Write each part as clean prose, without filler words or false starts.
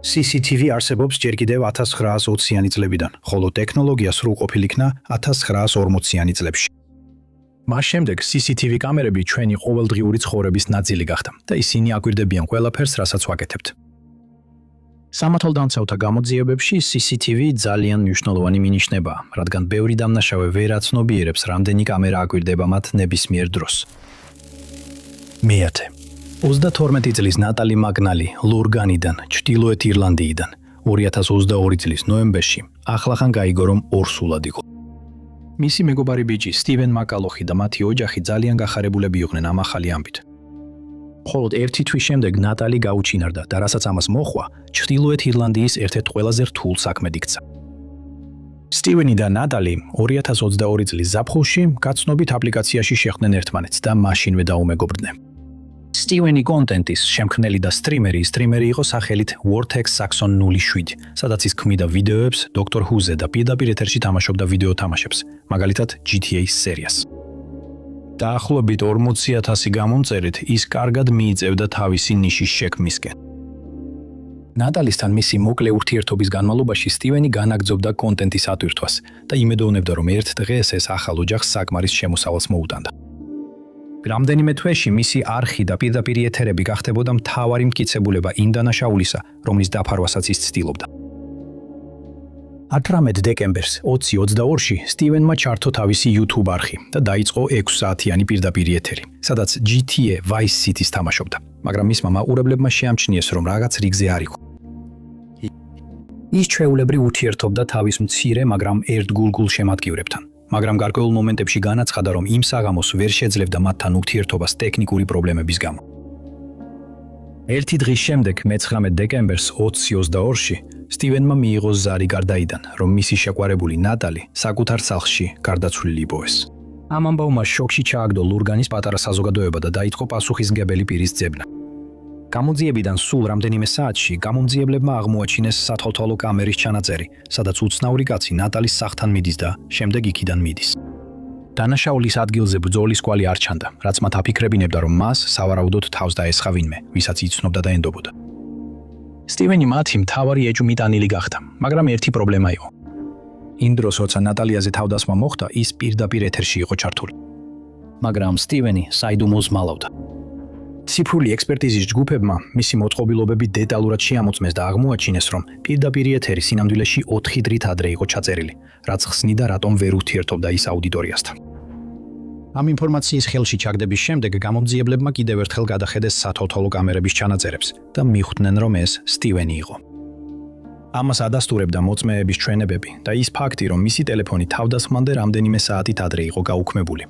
CCTV არსებობს ჯერ კიდევ 1920-იანი წლებიდან, ხოლო ტექნოლოგია სრულყოფილი იქნა 1940-იანი წლებში. მას შემდეგ CCTV კამერები ჩვენი ყოველდღიური ცხოვრების ნაწილი გახდა და ისინი აკვირდებიან ყველაფერს, რასაც ვაკეთებთ. სამართალდამცავთა გამოძიებებში CCTV ძალიან მნიშვნელოვანი მინიშნებაა, რადგან ბევრი დამნაშავე ვერ აცნობიერებს, რამდენი კამერა აკვირდება მათ ნებისმიერ დროს. მეათე 32 წლის ნატალი მაგნალი ლურგანიდან, ჩრდილოეთ ირლანდიიდან, 2022 წლის ნოემბერში ახლახან გაიგო, რომ ორსულად იყო. მისი მეგობარი ბიჭი სტივენ მაკალოხი და მათი ოჯახი ძალიან გახარებულები იყვნენ ამ ახალი ამბით. მხოლოდ ერთი თვის შემდეგ ნატალი გაუჩინარდა და რასაც ამას მოხვა, ჩრდილოეთ ირლანდიის ერთ-ერთ ყველაზე რთულ საქმედ იქცა. სტივენი და ნატალი 2022 წლის ზაფხულში გაცნობით აპლიკაციაში შეხვდნენ ერთმანეთს და მაშინვე დაუმეგობრდნენ. სტივენი კონტენტის შემქმნელი და სტრიმერი იყო სახელით Vortex Saxon 07, სადაც ის ქმნიდა ვიდეოებს Doctor Who-ზე და პირდაპირ ეთერში თამაშობდა ვიდეო თამაშებს, მაგალითად GTA სერიას. დაახლოებით 40,000 გამომწერით ის კარგად მიიწევდა თავისი ნიშის შექმნისკენ. ნატალისთან მისი მოკლე ურთიერთობის განმავლობაში სტივენი განაგრძობდა კონტენტის ატვირთვას და იმედოვნებდა, რომ ერთ დღეს ეს ახალ ოჯახს საკმარის შემოსავალს მოუტანდა. რამდენიმე თვეში მისი არხი და პირდაპირ ეთერები გახდებოდა მთავარი მტკიცებულება იმ დანაშაულისა, რომლის დაფარვასაც ის ცდილობდა. 18 დეკემბერს 2022-ში სტივენმა ჩართო თავისი YouTube არხი და დაიწყო 6 საათიანი პირდაპირ ეთერი, სადაც GTA Vice City-ს თამაშობდა, მაგრამ მისმა მაყურებლებმა შეამჩნიეს, რომ რაღაც რიგზე არ იყო. ის ჩვეულებრივ ურთიერთობდა თავის მცირე, მაგრამ ერთგულგულ შემადგენლებთან. მაგრამ გარკვეულ მომენტებში განაცხადა, რომ იმ საღამოს ვერ შეძლებდა მათთან ურთიერთობას ტექნიკური პრობლემების გამო. ერთი დღის შემდეგ, 19 დეკემბერს 2022-ში, სტივენმა მიიღო ზარი გარდაიდან, რომ მისი შეყვარებული ნატალი საკუთარ სახლში გარდაცვლილი იპოვეს. ამ ამბავმა შოკში ჩააგდო ლურგანის პატარა საზოგადოება და დაიწყო პასუხისმგებელი პირის ძებნა. გამოძიებიდან სულ რამდენიმე საათში გამომძიებლებმა აღმოაჩინეს სათვალთვალო კამერის ჩანაწერი, სადაც უცნაური კაცი ნატალის სახლთან მიდის და შემდეგ იქიდან მიდის. დანაშაულის ადგილზე ბრძოლის კვალი არ ჩანდა, რაც მათ აფიქრებინებდა, რომ მას სავარაუდოდ თავს დაესხა ვინმე, ვისაც იცნობდა და ენდობოდა. სტივენი მათი მთავარი ეჭვმიტანილი გახდა, მაგრამ ერთი პრობლემა იყო. იმ დროს, როცა ნატალიაზე თავდასხმა მოხდა, ის პირდაპირ ეთერში იყო ჩართული. მაგრამ სტივენი საიდუმლოს მალავდა. ციფრული ექსპერტიზის ჯგუფებმა მისი მოწყობილობები დეტალურად შეამოწმეს და აღმოაჩინეს, რომ პირდაპირ ეთერი სინამდვილეში 4 დღით ადრე იყო ჩაწერილი, რაც ხსნიდა, რატომ ვერ ურთიერთობდა ის აუდიტორიასთან. ამ ინფორმაციის ხელში ჩაგდების შემდეგ გამომძიებლებმა კიდევ ერთხელ გადახედეს სათვალთვალო კამერების ჩანაწერებს და მიხვდნენ, რომ ეს სტივენი იყო. ამას ადასტურებდა მოწმეების ჩვენებები და ის ფაქტი, რომ მისი ტელეფონი თავდასხმამდე რამდენიმე საათით ადრე იყო გაუქმებული.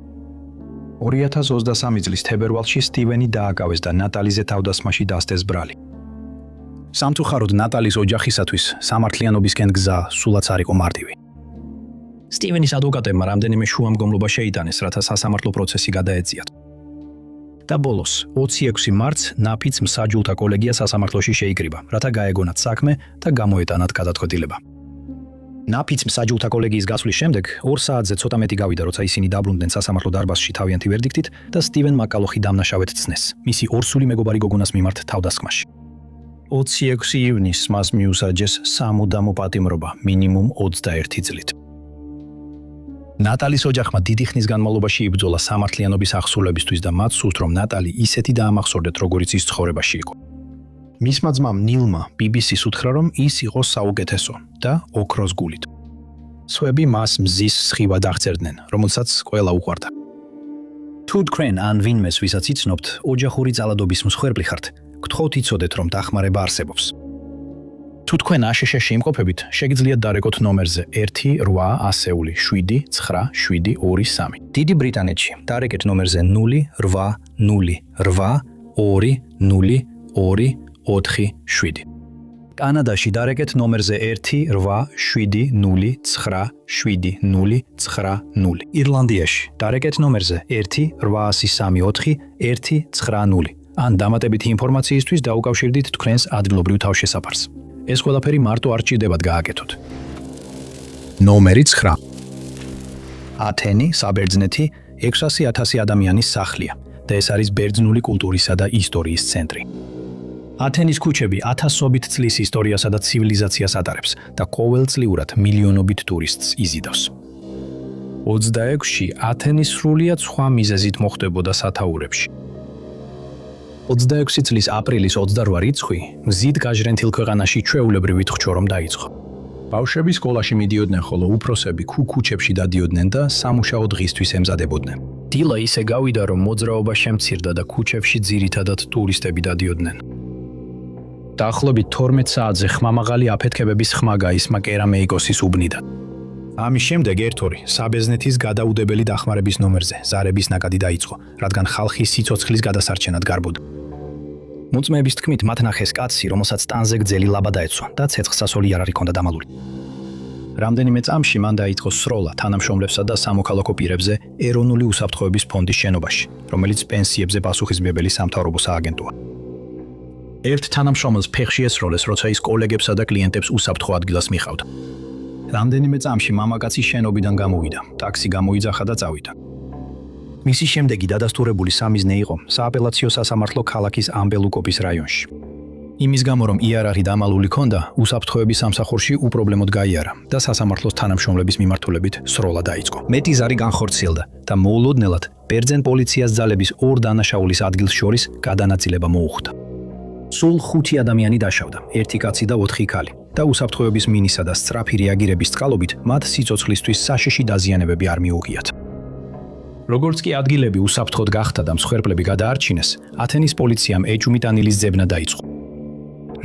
2023 წლის თებერვალში სტივენი დააკავეს და ნატალიზე თავდასხმაში დასდეს ბრალი. სამწუხაროდ ნატალის ოჯახისათვის სამართლიანობისკენ გზა სულაც არ იყო მარტივი. სტივენის ადვოკატებმა რამდენიმე შუამდგომლობა შეიტანეს, რათა სასამართლო პროცესი გადაეწიათ. და ბოლოს, 26 მარტს ნაფიც მსაჯულთა კოლეგია სასამართლოში შეიკრიბა, რათა გაეგონათ საქმე და გამოეტანათ გადაწყვეტილება. ნაფიც მსაჯულთა კოლეგიის გასვლის შემდეგ 2 საათზე ცოტა მეტი გავიდა, როცა ისინი დაბრუნდნენ სასამართლო დარბაზში თავიანთი ვერდიქტით და სტივენ მაკალოხი დამნაშავედ ცნეს, მისი ორსული მეგობარი გოგონას მიმართ თავდასხმაში. 26 ივნისს მას მიუსაჯეს სამუდამო პატიმრობა მინიმუმ 21 წლით. ნატალის ოჯახმა დიდი ხნის განმავლობაში იბრძოლა სამართლიანობის აღსრულებისთვის და მათ სურთ, რომ ნატალი ისეთი დაამახსოვრდეთ, როგორიც ის ცხოვრებაში იყო. მისმა ძმამ ნილმა BBC-ს უთხრა, რომ ის იყო საუკეთესო და ოქროს გულით. სხვები მას მზის სხივად აღწერდნენ, რომელსაც ყველა უყვარდა. თუ თქვენ ან ვინმეს, ვისაც იცნობთ, ოჯახური ძალადობის მსხვერპლი ხართ, გთხოვთ იცოდეთ, რომ დახმარება არსებობს. თუ თქვენ აშშ-ში იმყოფებით, შეგიძლიათ დარეკოთ ნომერზე 1-800-7-9-7-2-3. დიდი ბრიტანეთში დარეკეთ ნომერზე 0-800-2-0-2-4-7. კანადაში დარეკეთ ნომერზე 1-800-9-7-0-9. ირლანდიაში დარეკეთ ნომერზე 1-834-190. ან დამატებითი ინფორმაციისთვის დაუკავშირდით თქვენს ადგილობრივ თავშესაფარს. ეს ყველაფერი მარტო არ ჭირდებათ გააკეთოთ. ნომერი 9. ათენი, საბერძნეთი, 600,000 ადამიანის სახლია და ეს არის ბერძნული კულტურისა და ისტორიის ცენტრი. ათენის ქუჩები ათასობით წლის ისტორიასა და ცივილიზაციას ატარებს და ყოველწლიურად მილიონობით ტურისტს იზიდავს. 26-ში ათენი სრულიად სხვა მიზეზით მოხდებოდა სათაურებში. 26 წლის აპრილის 28 რიცხვი მზით გაჟრენთილ ქვეყანაში ჩვეულებრივი თხჩორომ დაიწყო. ბავშვები სკოლაში მიდიოდნენ, ხოლო უფროსები ქუჩებში დადიოდნენ და სამუშაო დღისთვის ემზადებოდნენ. დილა ისე გავიდა, რომ მოძრაობა შემცირდა და ქუჩებში ძირითადად ტურისტები დადიოდნენ. დაახლოებით 12 საათზე ხმამაღალი აფეთქებების ხმა გაისმა კერამეიკოსის უბნიდან. ამის შემდეგ ერთ-ორი საბერძნეთის გადაუდებელი დახმარების ნომერზე ზარების ნაკადი დაიწყო, რადგან ხალხი სიცოცხლის გადასარჩენად გარბოდა. მოწმეების თქმით, მათ ნახეს კაცი, რომელსაც ტანზე გძელი ლაბა დაეცვა და ცეცხლსასროლი იარაღი ჰქონდა დამალული. რამდენიმე წამში მან დაიწყო სროლა თანამშრომლებსა და სამოქალაქო პირებზე ეროვნული უსაფრთხოების ფონდის შენობაში, რომელიც პენსიებზე პასუხისმგებელი სამთავრობო სააგენტოა. ერთ თანამშრომელს ფეხში ესროლეს, როცა ის კოლეგებსა და კლიენტებს უსაფრთხო ადგილას მიხავდა. რამდენიმე წამში მამაკაცი შენობიდან გამოვიდა, ტაქსი გამოიძახა და წავიდა. მისი შემდეგი დადასტურებული სამიზნე იყო სააპელაციო სასამართლო ქალაქის ამბელუკოპის რაიონში. იმის გამო, რომ იარაღი დამალული ჰქონდა, უსაფრთხოების სამსახურში უპრობლემოდ გაიარა და სასამართლოს თანამშრომლების მიმართულებით სროლა დაიწყო. მეტი ზარი განხორციელდა და მოულოდნელად ბერძენ პოლიციას ძალების ორ დანაშაულის ადგილს შორის გადანაწილება მოუხდა. სულ 5 ადამიანი დაშავდა, 1 კაცი და 4 ქალი. და უსაფრთხოების მინისა და სწრაფი რეაგირების წყალობით მათ სიცოცხლისთვის საშიში დაზიანებები არ მიუღიათ. როგორც კი ადგილები უსაფრთხოდ გახდა და მსხვერპლები გადაარჩინეს, ათენის პოლიციამ ეჭვმიტანილის ძებნა დაიწყო.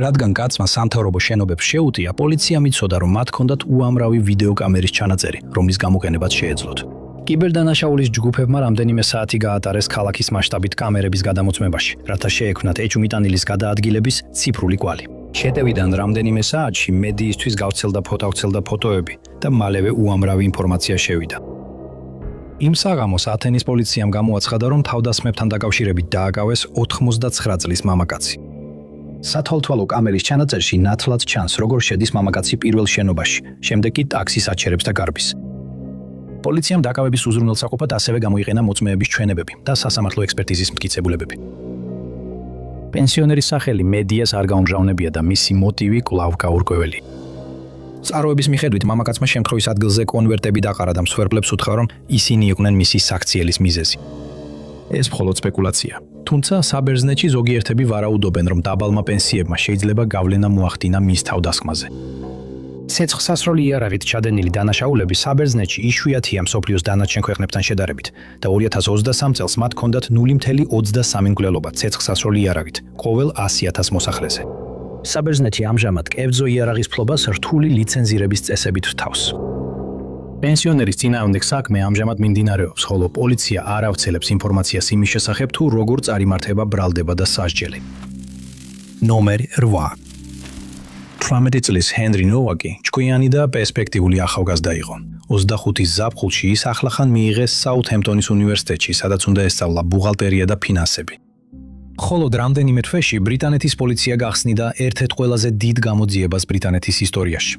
რადგან კაცმა სამთავრობო შენობებს შეუტია, პოლიციამ იცოდა, რომ მათ ჰქონდათ უამრავი ვიდეოკამერის ჩანაწერი, რომლის გამოყენებაც შეეძლოთ. კიბერდანაშაულის ჯგუფებმა რამდენიმე საათი გაატარეს ქალაქის მასშტაბით კამერების გადამოწმებაში, რათა შეექმნათ ეჭვმიტანილის გადაადგილების ციფრული კვალი. შეტევიდან რამდენიმე საათში მედიისთვის გავრცელდა ფოტოები და მალევე უამრავი ინფორმაცია შევიდა. იმ საღამოს ათენის პოლიციამ გამოაცხადა, რომ თავდასხმებთან დაკავშირებით დააკავეს 89 წლის მამაკაცი. სათვალთვალო კამერის ჩანაწერში ნათლად ჩანს, როგორ შედის მამაკაცი პირველ შენობაში, შემდეგ კი ტაქსის აჩერებს და გარბის. პოლიციამ დაკავების უზრუნველსაყოფად ასევე გამოიყენა მოწმეების ჩვენებები და სასამართლო ექსპერტიზის მტკიცებულებები. პენსიონერის სახელი მედიას არ გაუმჟავნებია და მისი მოტივი კვლავ გაურკვეველი. წყაროების მიხედვით მამაკაცმა შემთხვევის ადგილზე კონვერტები დაყარა და მსხვერპლებს უთხრა, რომ ისინი იყვნენ მისი საქციელის მიზეზი. ეს მხოლოდ სპეკულაცია. თუმცა საბერძნეთში ზოგიერთები ვარაუდობენ, რომ დაბალმა პენსიებმა შეიძლება გავლენა მოახდინა მის თავდასხმაზე. ცეცხლსასროლი იარაღით ჩადენილი დანაშაულები საბერძნეთში იშვიათია მსოფლიოს დანარჩენ ქვეყნებთან შედარებით და 2023 წელს მათ ჰქონდათ 0.23 მკვლელობა ცეცხლსასროლი იარაღით ყოველ 100,000 მოსახლეზე. საბერძნეთი ამჟამად კერძო იარაღის ფლობას რთული ლიცენზირების წესებით რთავს. პენსიონერის წინააღმდეგ საქმე ამჟამად მიმდინარეობს, ხოლო პოლიცია არ ავრცელებს ინფორმაციას იმის შესახებ, თუ როგორ წარიმართება ბრალდება და სასჯელი. ნომერი 8. 18 წლის ჰენრი ნოვაკი ჭკვიანი და პერსპექტიული ახალგაზრდა იყო. 25-ის ზაფხულში ის ახლახან მიიღეს საუთჰემპტონის უნივერსიტეტში, სადაც უნდა ესწავლა ბუღალტერია და ფინანსები. მხოლოდ რამდენიმე თვეში ბრიტანეთის პოლიცია გახსნიდა ერთ-ერთ ყველაზე დიდ გამოძიებას ბრიტანეთის ისტორიაში.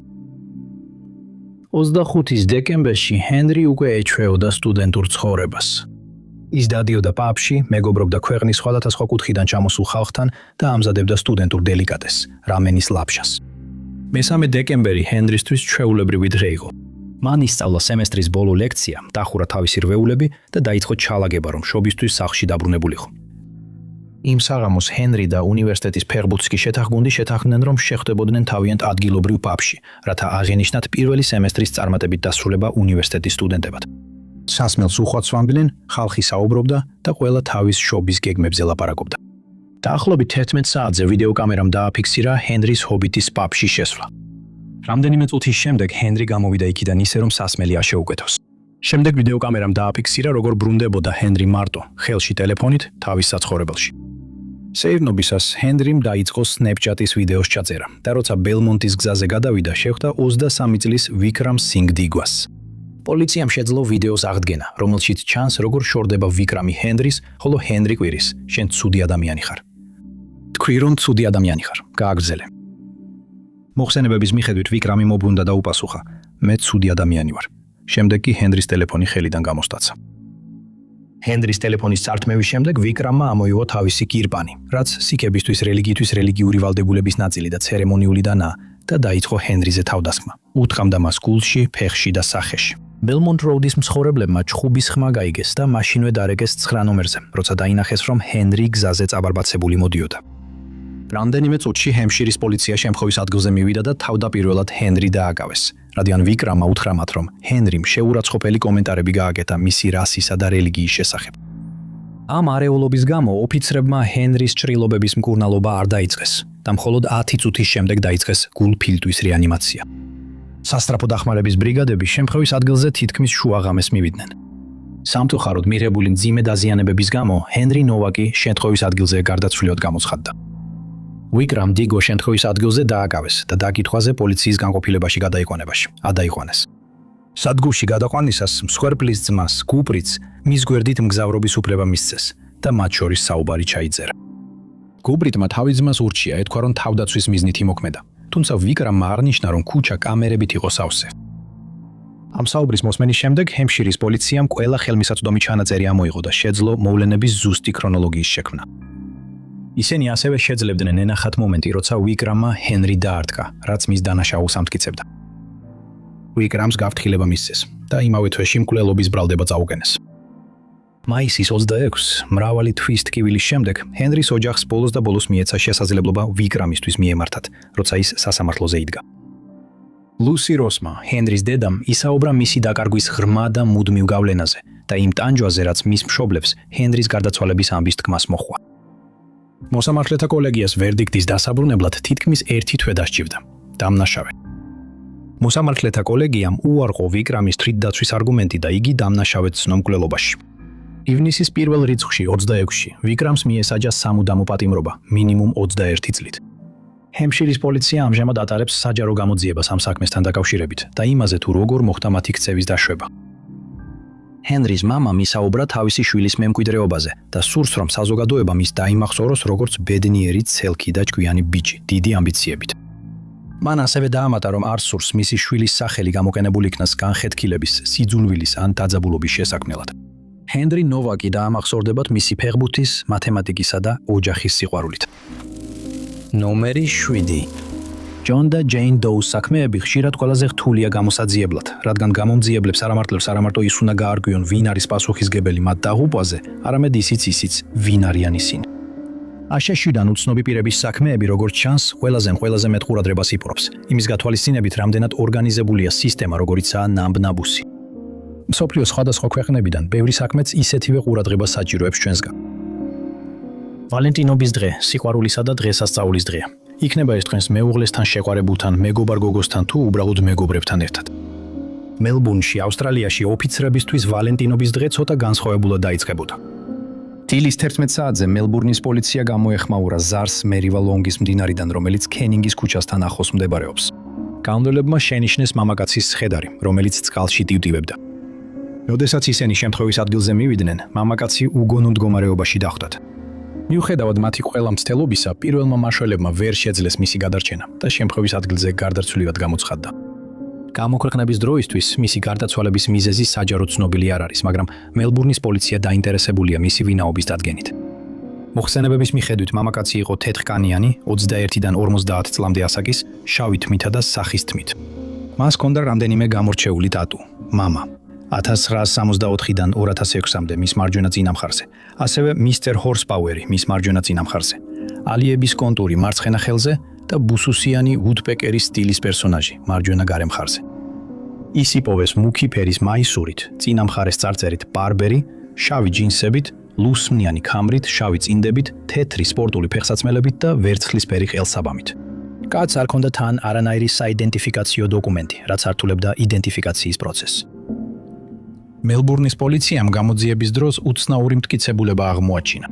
25-ის დეკემბერში ჰენრი უკვე ეჩვეოდა სტუდენტურ ცხოვრებას. ის დადიოდა პაბში, მეგობრობდა ქვეყნის სხვადასხვა კუთხიდან ჩამოსულ ხალხთან და ამზადებდა სტუდენტურ დელიკატესს, რამენის ლაფშას. მესამე დეკემბერი ჰენრისთვის ჩვეულებრივი დღე იყო. მან ისწავლა სემესტრის ბოლო ლექცია, დახურა თავისი რვეულები და დაიწყო ჩალაგება, რომ შობისთვის სახლში დაბრუნებულიყო. იმ საღამოს ჰენრი და უნივერსიტეტის ფეხბურთსკი შეთანხმდნი შეთანხმდნენ, რომ შეხვდებოდნენ თავიანთ ადგილობრივ პაბში, რათა აღენიშნათ პირველი სემესტრის წარმატებით დასრულება უნივერსიტეტის სტუდენტებად. სასმელს უხვად სვამდნენ, ხალხი საუბრობდა და ყველა თავის შობის გეგმებზე ლაპარაკობდა. დაახლოებით 11 საათზე ვიდეოკამერამ დააფიქსირა ჰენრის ჰობიტის პაბში შესვლა. რამდენიმე წუთის შემდეგ ჰენრი გამოვიდა იქიდან ისე, რომ სასმელი აშეუკეთოს. შემდეგ ვიდეოკამერამ დააფიქსირა, როგორ ბრუნდებოდა ჰენრი მარტო, ხელში ტელეფონით თავის საცხოვრებელში. სეირნობისას ჰენრიმ დაიწყო სნეპჩატის ვიდეოს ჩაწერა და როცა ბელმონტის გზაზე გადავიდა, შეხვდა 23 წლის ვიკრამ სინგ დიგვას. პოლიციამ შეძლო ვიდეოს აღდგენა, რომელშიც ჩანს, როგორ შორდება ვიკრამი ჰენრის, ხოლო ჰენრი კვირის, შენ ცუდი ადამიანი ხარ. თქვი, რომ ცუდი ადამიანი ხარ, გააგრძელე. მოხსენებების მიხედვით ვიკრამი მობრუნდა და უპასუხა, მე ცუდი ადამიანი ვარ. შემდეგ კი ჰენრის ტელეფონი ხელიდან გამოსტაცა. ჰენრის ტელეფონის წართმევის შემდეგ ვიკრამმა ამოიღო თავისი კირპანი, რაც სიქებისთვის რელიგიისთვის რელიგიური ვალდებულების ნაწილი და ცერემონიულიდანაა და დაიწყო ჰენრიზე თავდასხმა. უთხრამდა მას გულში, ფეხში და სახეში. ბელმონტ როუდის მსხურებლებმა ჩხუბის ხმა გაიგეს და მაშინვე დარეგეს 9 ნომერზე, როცა დაინახეს, რომ ჰენრი გზაზე წაბარბაცებული მოდიოდა. რამდენიმე წუთში ჰემშირის პოლიცია შემთხვევის ადგილზე მივიდა და თავდაპირველად ჰენრი დააკავეს, რადგან ვიკრამმა უთხრა მათ, რომ ჰენრიმ შეურაცხყოფელი კომენტარები გააკეთა მისი რასისა და რელიგიის შესახებ. ამ არეულობის გამო ოფიცრებმა ჰენრის ჭრილობების მკურნალობა არ დაიწყეს და მხოლოდ 10 წუთის შემდეგ დაიწყეს გულფილტვის რეანიმაცია. სასტრაფო დახმარების ბრიგადები შემთხვევის ადგილზე თითქმის შუაღამეს მივიდნენ. სამწუხაროდ მიღებული მძიმე დაზიანებების გამო ჰენრი ნოვაკი შემთხვევის ადგილზე გარდაცვლილად გამოცხადდა. ვიკრამ დგო შემთხვევის ადგილზე დააკავეს და დაკითხვაზე პოლიციის განყოფილებაში გადაიყვანეს. სადგურში გადაყვანისას მსხვერპლის ძმას, კუპრიც, მის გვერდით მგზავრობის უფლება მისცეს და მათ შორის საუბარი ჩაიწერა. კუპრიტმა თავის ძმას ურჩია, ეთქვა, რომ თავდაცვის მიზნით იმოქმედა, თუმცა ვიკრამმა აღნიშნა, რომ ქუჩა კამერებით იყო სავსე. ამ საუბრის მოსმენის შემდეგ ჰემშირის პოლიციამ ყველა ხელმისაწვდომი ჩანაწერი ამოიღო და შეძლო მოვლენების ზუსტი ქრონოლოგიის შექმნა. ისინი ასევე შეძლებდნენ ენახათ მომენტი, როცა ვიკრამმა ჰენრი დაარტყა, რაც მის დანაშაულს ამტკიცებდა. ვიკრამს გაფრთხილება მისცეს და იმავე თვეში მკვლელობის ბრალდება წაუყენეს. მაისის 26-ს მრავალი თვის ტკივილის შემდეგ ჰენრის ოჯახს ბოლოს და ბოლოს მიეცა შესაძლებლობა ვიკრამისთვის მიემართათ, როცა ის სასამართლოზე იდგა. ლუსი როსმა, ჰენრის დედამ, ისაუბრა მისი დაკარგვის ღრმა და მუდმივ გავლენაზე და იმ ტანჯვაზე, რაც მის მშობლებს ჰენრის გარდაცვალების ამბის თქმას მოჰყვა. მოსამართლეთა კოლეგიას ვერდიქტის დასაბრუნებლად თითქმის 1 თვე დასჭირდა. დამნაშავე. მოსამართლეთა კოლეგიამ უარყო ვიკრამის თვითდაცვის არგუმენტი და იგი დამნაშავედ ცნო მკვლელობაში. ივნისის პირველ რიცხვში 26-ში ვიკრამს მიესაჯა სამუდამო პატიმრობა მინიმუმ 21 წლით. ჰემშირის პოლიცია ამჟამად ატარებს საჯარო გამოძიებას ამ საქმესთან დაკავშირებით და იმაზე თუ როგორ მოხდა მათი ქცევის დაშვება. ჰენრის მამამ ისაუბრა თავისი შვილის მემკვიდრეობაზე და სურს, რომ საზოგადოება მის დაიმახსოვროს როგორც ბედნიერი, ცელქი და ჭკვიანი ბიჭი, დიდი ამბიციებით. მან ასევე დაამატა, რომ არ სურს მისი შვილის სახელი გამოყენებულ იქნას განხეთქილების, სიძულვილის ან დაძაბულობის შესაქმნელად. ჰენრი ნოვაკი დაამახსოვრდებათ მისი ფეხბურთის, მათემატიკისა და ოჯახის სიყვარულით. ნომერი 7. ჯონ და ჯეინ დოუს საქმეები ხშირად ყველაზე რთულია გამოსაძიებლად, რადგან გამომძიებლებს არ ამარტო ის უნდა გაარკვიონ, ვინ არის პასუხისგებელი მათ დაღუპვაზე, არამედ ისიც, ვინ არიან ისინი. აშშ-დან უცნობი პირების საქმეები, როგორც ჩანს, ყველაზე მეტ ყურადღებას იპყრობს, იმის გათვალისწინებით, რამდენად ორგანიზებულია სისტემა, როგორიცაა ნამბ-ნაბუსი. მსოფლიოს სხვადასხვა ქვეყნებიდან ბევრი საქმეც ისეთივე ყურადღებას საჭიროებს ჩვენსგან. ვალენტინობის დღე, სიყვარულისა და დღესასწაულის დღეა. იქნება ეს თქვენს მეუღლესთან შეყვარებულთან, მეგობარ გოგოსთან თუ უბრალოდ მეგობრებთან ერთად. მელბურნში, ავსტრალიაში ოფიცრებისთვის ვალენტინობის დღე ცოტა განსხვავებულად დაიწყებოდა. დილის 11 საათზე მელბურნის პოლიცია გამოეხმაურა ზარს მერივა ლონგის მდინარიდან, რომელიც კენინგის ქუჩასთან ახლოს მდებარეობს. გამონდელებმა შენიშნეს მამაკაცის სხედარი, რომელიც წყალში ტივტივებდა. როდესაც ისინი შემთხვევის ადგილზე მივიდნენ, მამაკაცი უგონო მდგომარეობაში დახვდათ. მიუხედავად მათი ყველა მცდელობისა, პირველმა მაშველებმა ვერ შეძლეს მისი გადარჩენა და შემთხვევის ადგილზე გარდაცვლილად გამოცხადდა. გამოქვეყნების დროისთვის მისი გარდაცვალების მიზეზი საჯარო ცნობილი არ არის, მაგრამ მელბურნის პოლიცია დაინტერესებულია მისი ვინაობის დადგენით. მოხსენებების მიხედვით მამაკაცი იყო თეთრკანიანი, 21-დან 50 წლამდე ასაკის, შავი თმითა და სახის თმით. მას ჰქონდა რამდენიმე გამორჩეული ტატუ. მამა 1964-დან 2006-მდე მის მარჯვენა წინამხარზე, ასევე მისტერ ჰორსპაუერი მის მარჯვენა წინამხარზე, ალიების კონტური მარცხენა ხელზე და ბუსუსიანი ვუდპეკერის სტილის პერსონაჟი მარჯვენა გარემხარზე. ის იპოვეს მუქი ფერის მაისურით, წინამხარეს წარწერით პარბერი, შავი ჯინსებით, ლუსმნიანი ქამრით, შავი წინდებით, თეთრი სპორტული ფეხსაცმელებით და ვერცხლისფერი ყელსაბამით. კაცს არ ჰქონდა თან არანაირი საიდენტიფიკაციო დოკუმენტი, რაც ართულებდა იდენტიფიკაციის პროცესს. მელბურნის პოლიციამ გამოძიების დროს უცნაური მტკიცებულება აღმოაჩინა.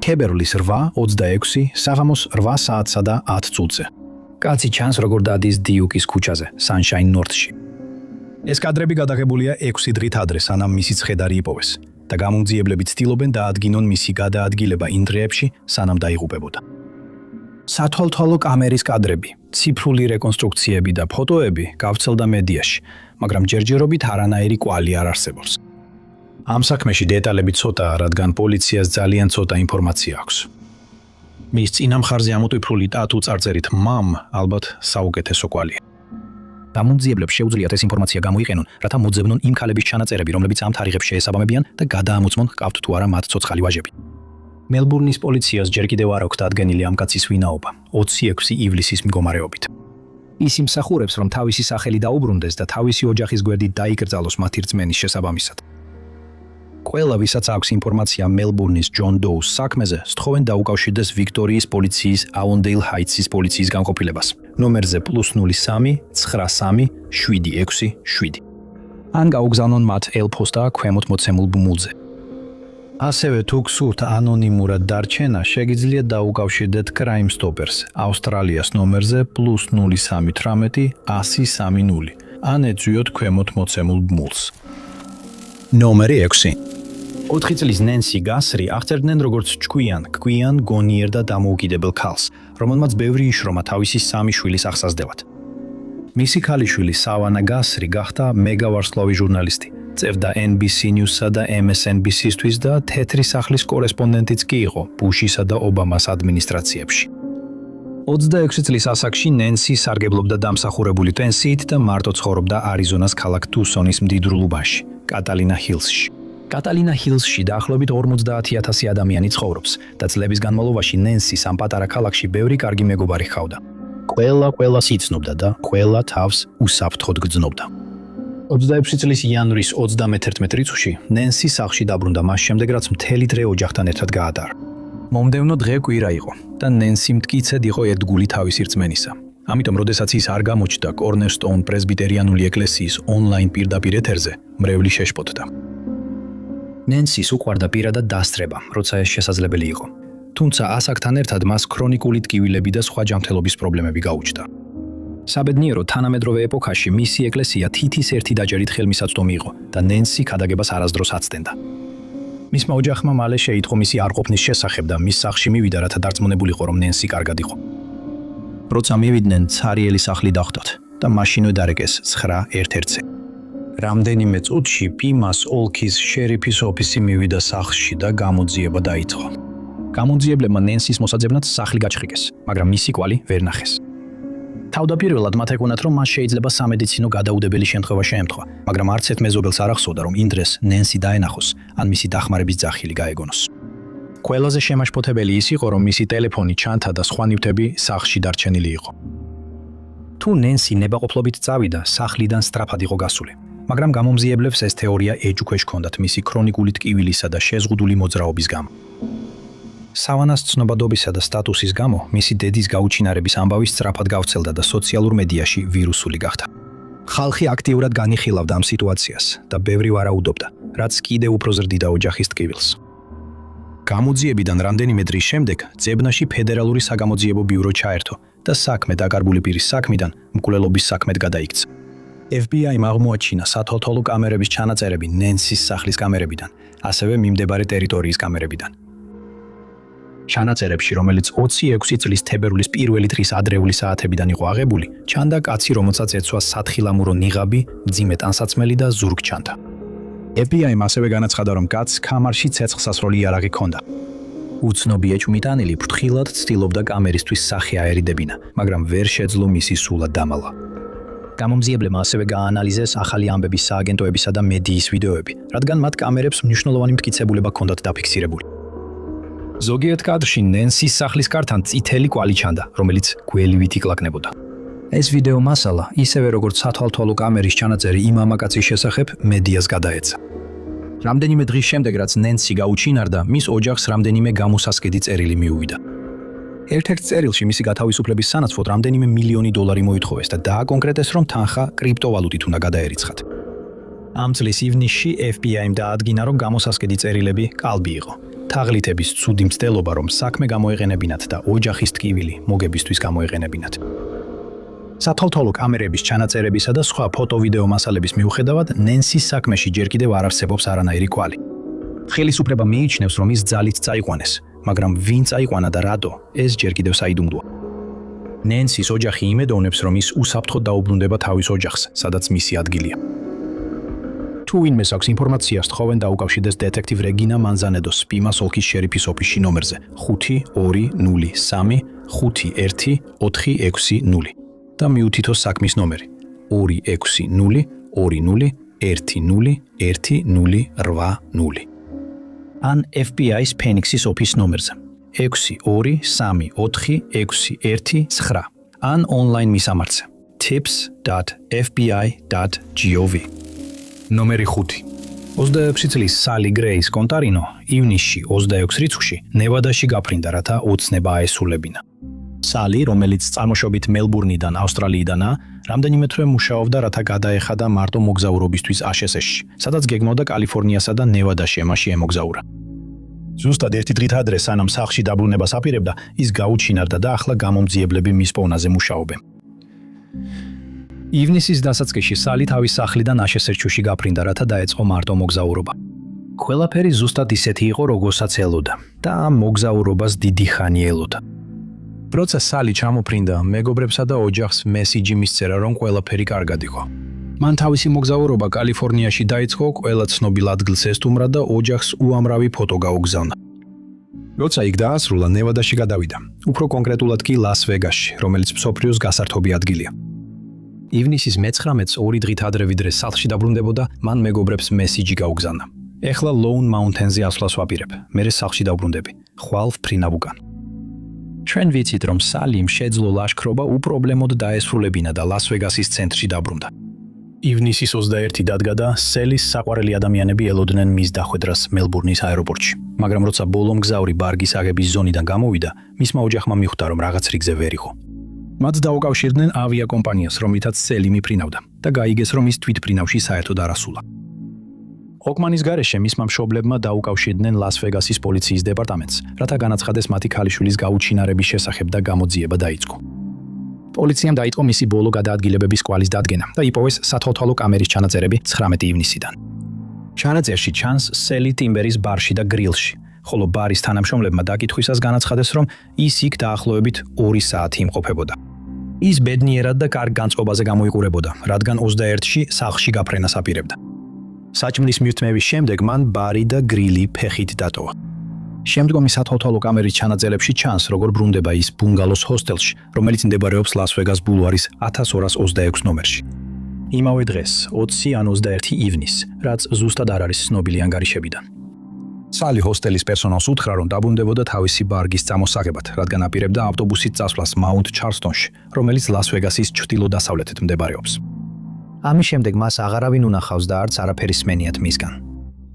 ქებერვლის 8-26 საღამოს 8 საათსა და 10 წუთზე. კაცი ჩანს როგორ დადის დიუკის ქუჩაზე, სანშაინ ნორთში. ეს კადრები გადაღებულია 6 დღით ადრე, სანამ მისი ცხედარი იპოვეს და გამომძიებლები ცდილობენ დაადგინონ მისი გადაადგილება იმ დღეებში, სანამ დაიღუპებოდა. სათვალთვალო კამერის კადრები, ციფრული რეკონსტრუქციები და ფოტოები გავრცელდა მედიაში, მაგრამ ჯერჯერობით არანაირი კვალი არ არსებობს. ამ საქმეში დეტალები ცოტაა, რადგან პოლიციას ძალიან ცოტა ინფორმაცია აქვს. მის წინამხარზე ამოტვიფრული ტატუ წარწერით მამ ალბათ საუკეთესო კვალია. გამომძიებლებს შეუძლიათ ეს ინფორმაცია გამოიყენონ, რათა მოძებნონ იმ ქალების ჩანაწერები, რომლებიც ამ თარიღებს შეესაბამებიან და გადაამოწმონ ჰყავთ თუ არა მათ ცოცხალი ვაჟები. მელბურნის პოლიციას ჯერ კიდევ არ აქვს დადგენილი ამ კაცის ვინაობა 26 ივლისის მდგომარეობით. ის იმსახურებს, რომ თავისი სახელი დაუბრუნდეს და თავისი ოჯახის გვერდით დაიკრძალოს მათი რწმენის შესაბამისად. ყველა, ვისაც აქვს ინფორმაცია მელბურნის ჯონ დოუს საქმეზე, სთხოვენ დაუკავშირდეს ვიქტორიის პოლიციის აუნდეილ ჰაიტსის პოლიციის განყოფილებას. ნომერზე +03 93 767. ან გაუგზავნონ მათ ელ-ფოსტა ქვემოთ მოცემულ ბმულზე. ასევე თუ გსურთ ანონიმურად დარჩენა, შეგიძლიათ დაუკავშირდეთ Crime Stoppers ავსტრალიის ნომერზე +038 130 ან ეძვიოთ ქვემოთ მოცემულ ბმულს. ნომერი 6. 4 წლის ნენსი გასრი აღწერდნენ როგორც ჭკვიან, გონიერ და დამოუკიდებელ ქალს, რომელმაც ბევრი იშრომა თავისი 3 შვილის აღსაზრდელად. მისი ქალიშვილი სავანა გასრი გახდა მეგავარსკვლავი ჟურნალისტი, წევდა NBC News-სა და MSNBC-ისთვის და თეთრი სახლის კორესპონდენტიც კი იყო ბუშისა და ობამას ადმინისტრაციებში. 26 წლის ასაკში ნენსი სარგებლობდა დამსახურებული პენსიით და მარტო ცხოვრობდა არიზონას ქალაქ ტუსონის მდიდრულობაში, კატალინა ჰილსში. კატალინა ჰილსში დაახლოებით 50,000 ადამიანი ცხოვრობს და წლების განმავლობაში ნენსის ამ პატარა ქალაქში ბევრი კარგი მეგობარი ჰყავდა. ყველას იცნობდა და ყველა თავს უსაფრთხოდ გრძნობდა. 26 წლის იანვრის 31 რიცხვში ნენსი სახლში დაბრუნდა მას შემდეგ, რაც მთელი დღე ოჯახთან ერთად გაატარა. მომდევნო დღე კვირა იყო და ნენსი მტკიცედ იყო ერთგული თავისი რწმენისა. ამიტომ, როდესაც ის არ გამოჩნდა კორნერსტოუნ პრესბიტერიანული ეკლესიის ონლაინ პირდაპირ ეთერზე, მრევლი შეშფოთდა. ნენსის უყვარდა პირადად დასწრება, როცა ეს შესაძლებელი იყო. თუმცა ასაკთან ერთად მას ქრონიკული ტკივილები და სხვა ჯანმრთელობის პრობლემები გაუჩნდა. საბედნიეროდ, თანამედროვე ეპოქაში მისი ეკლესია თითის ერთი დაჯერით ხელმისაწვდომი იყო და ნენსი ქადაგებას არასდროს აცდენდა. მისმა ოჯახმა მალე შეიტყო მისი არყოფნის შესახებ და მის სახლში მივიდა, რათა დარწმუნებულიყო, რომ ნენსი კარგად იყო. როცა მივიდნენ, ცარიელი სახლი დახვდათ და მაშინვე დარეკეს 9 ერთ-ერთზე. რამდენიმე წუთში პიმას ოლქის შერიფის ოფისი მივიდა სახლში და გამოძიება დაიწყო. გამომძიებლებმა ნენსის მოსაძებნად სახლი გაჩხრიკეს, მაგრამ მისი კვალი ვერ ნახეს. თავდაპირველად მათ ეკონათ, რომ მას შეიძლება სამედიცინო გადაუდებელი შემთხვევა შეემთხვა, მაგრამ არც ერთ მეზობელს არ ახსოვდა, რომ იმ დღეს ნენსი დაენახოს ან მისი დახმარების ძახილი გაეგონოს. ყველაზე შემაშფოთებელი ის იყო, რომ მისი ტელეფონი, ჩანთა და სხვა ნივთები სახლში დარჩენილი იყო. თუ ნენსი ნებაყოფლობით წავიდა, სახლიდან სწრაფად იყო გასული, მაგრამ გამომძიებლებს ეს თეორია ეჭვქვეშ ჰქონდათ მისი ქრონიკული ტკივილისა და შეზღუდული მოძრაობის გამო. სავანას ცნობადობისა და სტატუსის გამო მისი დედის გაუჩინარების ამბავი სწრაფად გავრცელდა და სოციალურ მედიაში ვირუსული გახდა. ხალხი აქტიურად განიხილავდა ამ სიტუაციას და ბევრი ვარაუდობდა, რაც კიდევ უფრო ზრდიდა ოჯახის ტკივილს. გამოძიებიდან რამდენიმე დღის შემდეგ ძებნაში ფედერალური საგამოძიებო ბიურო ჩაერთო და საქმე დაკარგული პირის საქმიდან მკვლელობის საქმედ გადაიქცა. FBI-მ აღმოაჩინა სათვალთვალო კამერების ჩანაწერები ნენსის სახლის კამერებიდან, ასევე მიმდებარე ტერიტორიის კამერებიდან. ჩანაწერებში, რომელიც 26 წლის თებერვლის პირველი დღის ადრეული საათებიდან იყო აღებული, ჩანდა კაცი, რომელსაც ეცვა სათხილამურო ნიღაბი, მძიმე ტანსაცმელი და ზურგჩანთა. FBI-მ ასევე განაცხადა, რომ კაცს ქამარში ცეცხლსასროლი იარაღი ჰქონდა. უცნობი ეჭვმიტანილი ფრთხილად ცდილობდა კამერისთვის სახე აერიდებინა, მაგრამ ვერ შეძლო მისი სულად დამალა. გამომძიებლებმა ასევე გააანალიზეს ახალი ამბების სააგენტოებისა და მედიის ვიდეოები, რადგან მათ კამერებს მნიშვნელოვანი მტკიცებულება ჰქონდათ დაფიქსირებული. ზოგიერთ კადრში ნენსის სახლის კართან წითელი კვალი ჩანდა, რომელიც გველივით იკლაკნებოდა. ეს ვიდეო მასალა, ისევე როგორც სათვალთვალო კამერის ჩანაწერი იმ მამაკაცის შესახებ, მედიას გადაეცა. რამდენიმე დღის შემდეგ, რაც ნენსი გაუჩინარდა, მის ოჯახს რამდენიმე გამოსასყიდი წერილი მიუვიდა. ერთ-ერთ წერილში მისი გათავისუფლების სანაცვლოდ რამდენიმე მილიონი დოლარი მოითხოვეს და დააკონკრეტეს, რომ თანხა კრიპტოვალუტით უნდა გადაერიცხათ. ამ წლის ივნისში FBI-მ დაადგინა, რომ გამოსასყიდი წერილები კალბი იყო. თაღლითების ცუდი მცდელობა, რომ საქმე გამოეყენებინათ და ოჯახის ტკივილი მოგებისთვის გამოეყენებინათ. სათვალთვალო კამერების ჩანაწერებისა და სხვა ფოტო-ვიდეო მასალების მიუხედავად, ნენსის საქმეში ჯერ კიდევ არ არსებობს არანაირი კვალი. ხელისუფლება მიიჩნევს, რომ ის ძალით წაიყვანეს, მაგრამ ვინ წაიყვანა და რატო, ეს ჯერ კიდევ საიდუმლოა. ნენსის ოჯახი იმედოვნებს, რომ ის უსაფრთხოდ დაუბრუნდება თავის ოჯახს, სადაც მისი ადგილია. თუ ვინმეს აქვს ინფორმაციას, თხოვენ დაუკავშირდეს დეტექტივ რეგინა მანზანედოს პიმას ოლქის შერიფის ოფისში ნომერზე 520351460 და მიუთითოს საქმის ნომერი 260202010180. ან FBI-ის Phoenix-ის ოფის ნომერზე 62346619 ან ონლაინ მისამართზე tips.fbi.gov. ნომერი 5. 26 წლის სალი გრეის კონტარინო ივნისში 26 რიცხვში ნევადაში გაფრინდა, რათა ოცნება აესრულებინა. სალი, რომელიც წარმოშობით მელბურნიდან, ავსტრალიიდანაა, რამდენიმე თვე მუშაობდა, რათა გადაეხადა მარტო მოგზაურობისთვის ASHS-ში, სადაც გეგმავდა კალიფორნიასა და ნევადაში ემაში ემოგზაურა. ზუსტად ერთი დღით ადრე, სანამ სახლში დაბრუნებას აპირებდა, ის გაუჩინარდა და ახლა გამომძიებლები მის პოვნაზე მუშაობენ. ივნისის დასაწყისში სალი თავის სახლიდან ASHS-ში გაფრინდა, რათა დაეწყო მარტო მოგზაურობა. ყველაფერი ზუსტად ისეთი იყო, როგორსაც ელოდა და ამ მოგზაურობას დიდი ხანი ელოდა. როცა სალი ჩამოფრინდა, მეგობრებსა და ოჯახს მესიჯი მისწერა, რომ ყველაფერი კარგად იყო. მან თავისი მოგზაურობა კალიფორნიაში დაიწყო, ყველა ცნობილ ადგილს ესტუმრა და ოჯახს უამრავი ფოტო გაუგზავნა. როცა იქ დაასრულა, ნევადაში გადავიდა, უფრო კონკრეტულად კი ლას-ვეგასში, რომელიც მსოფლიოს გასართობი ადგილია. ივნისის 19-ს 2 დღით ადრე ვიდრე სახლში დაბრუნდებოდა, მან მეგობრებს მესიჯი გაუგზავნა. ეხლა Lone Mountain-ზე ასვლას ვაპირებ, მერე სახლში დავბრუნდები, ხვალ ვფრინავ უკან. ჩვენ ვიცით, რომ სალიმ შეძლო ლაშქრობა უპრობლემოდ დაესრულებინა და ლას-ვეგასის ცენტრში დაბრუნდა. ივნისის 21 დადგა და სელის საყვარელი ადამიანები ელოდნენ მის დახვედრას მელბურნის აეროპორტში. მაგრამ როცა ბოლო მგზავრი ბარგის აღების ზონიდან გამოვიდა, მისმა ოჯახმა მიხვდა, რომ რაღაც რიგზე ვერ იყო. მათ დაუკავშირდნენ ავიაკომპანიას, რომლითაც სელი მიფრინავდა და გაიგეს, რომ ის თვითფრინავში საერთოდ არ ასულა. ოკმანის გარეშე მისმა მშობლებმა დაუკავშირდნენ ლას-ვეგასის პოლიციის დეპარტამენტს, რათა განაცხადეს მათი ქალიშვილის გაუჩინარების შესახებ და გამოძიება დაიწყო. პოლიციამ დაიწყო მისი ბოლო გადაადგილებების კვალის დადგენა და იპოვეს სათვალთვალო კამერის ჩანაწერები 19 ივნისიდან. ჩანაწერში ჩანს სელი ტიმბერის ბარში და გრილში, ხოლო ბარის თანამშრომლებმა დაკითხვისას განაცხადეს, რომ ის იქ დაახლოებით 2 საათი იმყოფებოდა. ის ბედნიერად და კარგ განწყობაზე გამოიყურებოდა, რადგან 21-ში სახლში გაფრენას აპირებდა. საჭმლის მირთმევის შემდეგ მან ბარი და გრილი ფეხით დატოვა. შემდგომი სათვალთვალო კამერის ჩანაწერებში ჩანს, როგორ ბრუნდება ის ბუნგალოს ჰოსტელში, რომელიც მდებარეობს ლას-ვეგას ბულვარის 1226 ნომერში. იმავე დღეს, 20 ან 21 ივნის, რაც ზუსტად არ არის ცნობილი ანგარიშებიდან. სალი ჰოსტელის პერსონალს უთხრა, რომ დაბრუნდებოდა თავისი ბარგის წამოსაღებად, რადგან აპირებდა ავტობუსით წასვლას მაუნთ ჩარლსტონში, რომელიც ლას-ვეგასის ჩრდილო-დასავლეთით მდებარეობს. ამის შემდეგ მას აღარავინ უნახავს და არც არაფერი სმენიათ მისგან.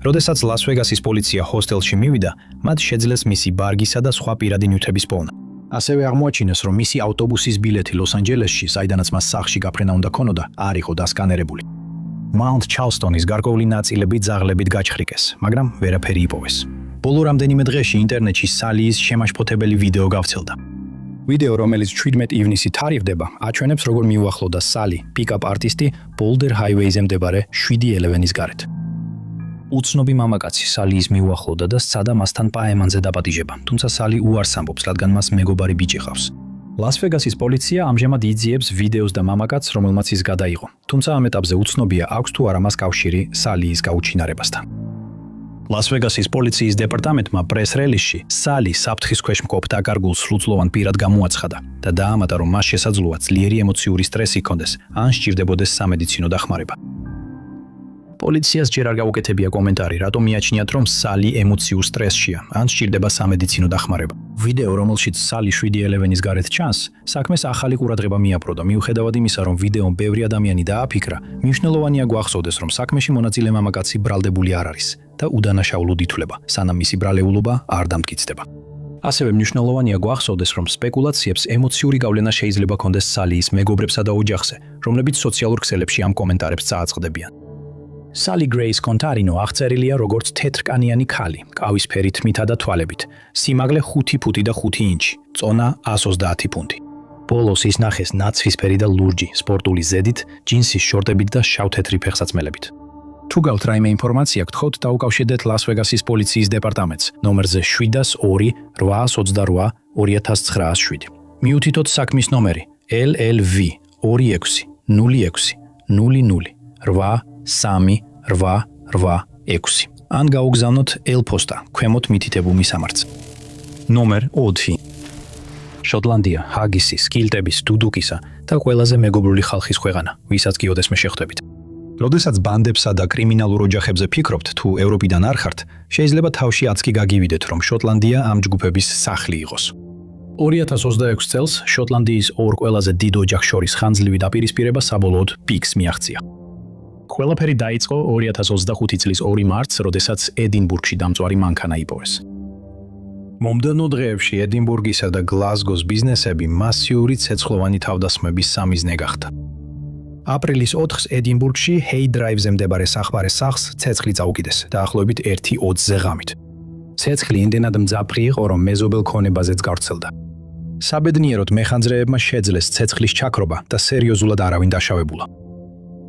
როდესაც ლას-ვეგასის პოლიცია ჰოსტელში მივიდა, მათ შეძლეს მისი ბარგისა და სხვა პირადი ნյութების პოვნა. ასევე აღმოაჩინეს, რომ მისი ავტობუსის ბილეთი ლოს-ანჯელესში, საიდანაც მას სახლში გაფრენა უნდა ქონოდა, არ იყო დასკანერებული. მაუნთ ჩარლსტონის გარკვეული ნაწილები ძაღლებით გაჩხრიკეს, მაგრამ ვერაფერი იპოვეს. ბოლო რამდენიმე დღეში ინტერნეტში სალის შემაშფოთებელი ვიდეო გავრცელდა. ვიდეო, რომელიც 17 ივნისით თარიღდება, აჩვენებს, როგორ მიუახლოვდა სალი, პიკაპ არტისტი ბოლდერ ჰაივეიზე მდებარე 711-ის გარეთ. უცნობი მამაკაცი სალის მიუახლოვდა და სცადა მასთან პაემანზე დაპატიჟება, თუმცა სალი უარს ამბობს, რადგან მას მეგობარი ბიჭი ყავს. ლას-ვეგასის პოლიცია ამჟამად იძიებს ვიდეოს და მამაკაცს, რომელმაც ის გადაიღო, თუმცა ამ ეტაპზე უცნობია, აქვს თუ არა მას კავშირი სალის გაუჩინარებასთან. ლას-ვეგასის პოლიციის დეპარტამენტმა პრეს-რელიზში სალი საფრთხის ქვეშ მყოფ დაკარგულ სრულწლოვან პირად გამოაცხადა და დაამატა, რომ მას შესაძლოა ძლიერი ემოციური სტრესი ჰქონდეს ან სჭირდებოდეს სამედიცინო დახმარება. პოლიციას ჯერ არ გაუკეთებია კომენტარი, რატომ მიაჩნიათ, რომ სალი ემოციურ სტრესშია ან სჭირდება სამედიცინო დახმარება. ვიდეო, რომელშიც სალი 711-ის გარეთ ჩანს, საქმეს ახალი ყურადღება მიაპყრო და მიუხედავად იმისა, რომ ვიდეომ ბევრი ადამიანი დააფიქრა, მნიშვნელოვანია გვახსოვდეს, რომ საქმეში მონაწილე მამაკაცი ბრალდებული არ არის და უდანაშაულოდ ითვლება, სანამ მისი ბრალეულობა არ დამტკიცდება. ასევე მნიშვნელოვანია გვახსოვდეს, რომ სპეკულაციებს ემოციური გავლენა შეიძლება ჰქონდეს სალის მეგობრებსა და ოჯახზე, რომლებიც სოციალურ ქსელებში ამ კომენტარებს წააწყდებიან. სალი გრეის კონტარინო აღწერილია როგორც თეთრკანიანი ქალი, ყავისფერი თმითა და თვალებით, სიმაღლე 5 ფუტი და 5 ინჩი, წონა 130 ფუნტი. ბოლოს ის ნახეს ნაცრისფერი და ლურჯი, სპორტული ზედით, ჯინსის შორტებით და შავ-თეთრი ფეხსაცმელებით. თუ გაქვთ რაიმე ინფორმაცია, გთხოვთ დაუკავშირდეთ ლას-ვეგასის პოლიციის დეპარტამენტს ნომერზე 700-828 2009-7. მიუთითოთ საქმის ნომერი LLV 26 06 00 8 3 886. ან გაუგზავნოთ ელ-ფოსტა, ქვემოთ მითითებულ მისამართზე. ნომერ 4. შოტლანდია, ჰაგისის, კილტების, დუდუკისა და ყველაზე მეგობრული ხალხის ქვეყანა, ვისაც კი ოდესმე შეხვდებით. როდესაც ბანდებსა და კრიმინალურ ოჯახებზე ფიქრობთ, თუ ევროპიდან არ ხართ, შეიძლება თავში აცკი გაგივიდეთ, რომ შოტლანდია ამ ჯგუფების სახლი იყოს. 2026 წელს შოტლანდიის ორ ყველაზე დიდ ოჯახს შორის ხანძლივი დაპირისპირება საბოლოოდ პიკს მიაღწია. ყველაფერი დაიწყო 2025 წლის 2 მარტს, როდესაც ედინბურგში დამწვარი მანქანა იპოვეს. მომდევნო დღეებში ედინბურგისა და გლაზგოს ბიზნესები მასიური ცეცხლოვანი თავდასხმების სამიზნე გახდა. აპრილის 4-ს ედინბურგში ჰეი დრაივზე მდებარე სახმარეს სახლს ცეცხლი წაუკიდეს, დაახლოებით 1:20-ზე ღამით. ცეცხლი იმდენად მძაფრი იყო, რომ მეზობელ ქონებაზეც გავრცელდა. საბედნიეროდ მეხანძრეებმა შეძლეს ცეცხლის ჩაქრობა და სერიოზულად არავინ დაშავებულა.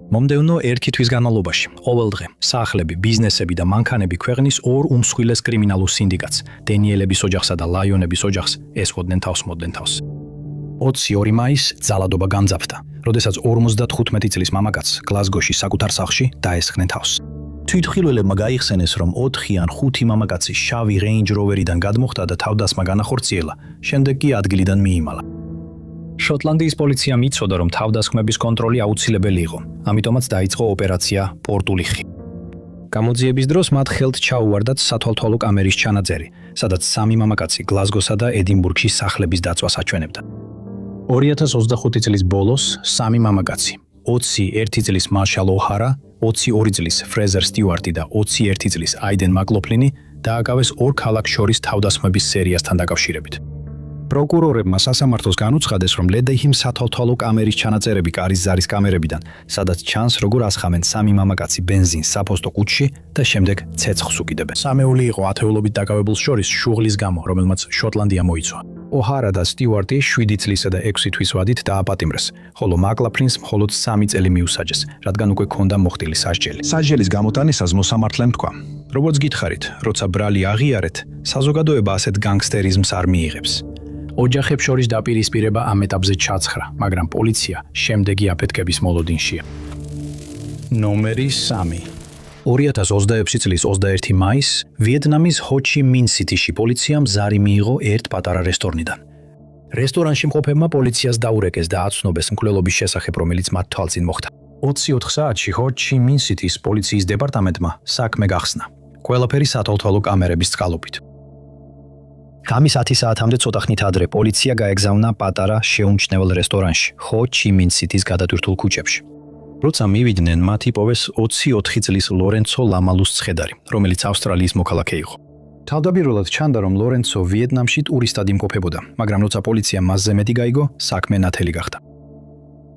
მომდევნო 1 თვის განმავლობაში ყოველდღე სახლები, ბიზნესები და მანქანები ქვეყნის ორ უმსხვილეს კრიმინალურ სინდიკატს, დენიელების ოჯახსა და ლაიონების ოჯახს ესხოდნენ თავს. 22 მაისს ძალადობა გამძაფრდა, როდესაც 55 წლის მამაკაცს გლაზგოში საკუთარ სახლში დაესხნენ თავს. თვითმხილველებმა გაიხსენეს, რომ 4 ან 5 მამაკაცი შავი Range Rover-დან გადმოხდა და თავდასხმა განახორციელა, შემდეგ კი ადგილიდან მიიმალა. შოტლანდიის პოლიციამ იცოდა, რომ თავდასხმების კონტროლი აუცილებელი იყო, ამიტომაც დაიწყო ოპერაცია პორტულიხი. გამოძიების დროს მათ ხელთ ჩაუვარდათ სათვალთვალო კამერის ჩანაწერი, სადაც 3 მამაკაცი გლაზგოსა და ედინბურგში სახლების დაცვას აჩვენებდა. 2025 წლის ბოლოს 3 მამაკაცი, 21 წლის მარშალ ოჰარა, 22 წლის ფრეზერ სტიუარტი და 21 წლის აიდენ მაკლოფლინი დააკავეს ორ ქალაქს შორის თავდასხმების სერიასთან დაკავშირებით. პროკურორებმა სასამართლოს განუცხადეს, რომ ლედეჰიმ სათვალთვალო კამერის ჩანაწერები კარის ზარის კამერებიდან, სადაც ჩანს, როგორ ასხამენ 3 მამაკაცი ბენზინს საფოსტო კუჭში და შემდეგ ცეცხლს უკიდებენ. სამეული იყო ათეულობით დაკავებულს შორის შუღლის გამო, რომელმაც შოტლანდია მოიცვა. ოჰარა და სტიუარტი 7 წლისა და 6 თვის ვადით დააპატიმრეს, ხოლო მაკლაფლინს მხოლოდ 3 წელი მიუსაჯეს, რადგან უკვე ჰქონდა მოხდილი სასჯელი. სასჯელის გამოტანისას მოსამართლემ თქვა: როგორც გითხარით, როცა ბრალი აღიარეთ, საზოგადოება ასეთ განგსტერიზმს არ მიიღებს. ოჯახებს შორის დაპირისპირება ამ ეტაპზე ჩაცხრა, მაგრამ პოლიცია შემდეგი აფეთქების მოლოდინშია. ნომერი 3. 2026 წლის 21 მაისს ვიეტნამის ჰოჩი მინ სიტიში პოლიციამ ზარი მიიღო ერთ პატარა რესტორნიდან. რესტორანში მყოფებმა პოლიციას დაურეკეს და აცნობეს მკვლელობის შესახებ, რომელიც მათ თვალწინ მოხდა. 24 საათში ჰოჩი მინ სიტის პოლიციის დეპარტამენტმა საქმე გახსნა, ყველაფერი სათვალთვალო კამერების წყალობით. გამის 10 საათამდე ცოტა ხნით ადრე პოლიცია გაეგზავნა პატარა შეუმჩნევლ რესტორანში, ჰოჩი მინ სიტის გადატვირთულ ქუჩებში. როცა მივიდნენ, მათ იპოვეს 24 წლის ლორენცო ლამალუს ცხედარი, რომელიც ავსტრალიის მოქალაქე იყო. თავდაპირველად ჩანდა, რომ ლორენცო ვიეტნამში ტურისტად იმყოფებოდა, მაგრამ როცა პოლიციამ მასზე მეტი გაიგო, საქმე ნათელი გახდა.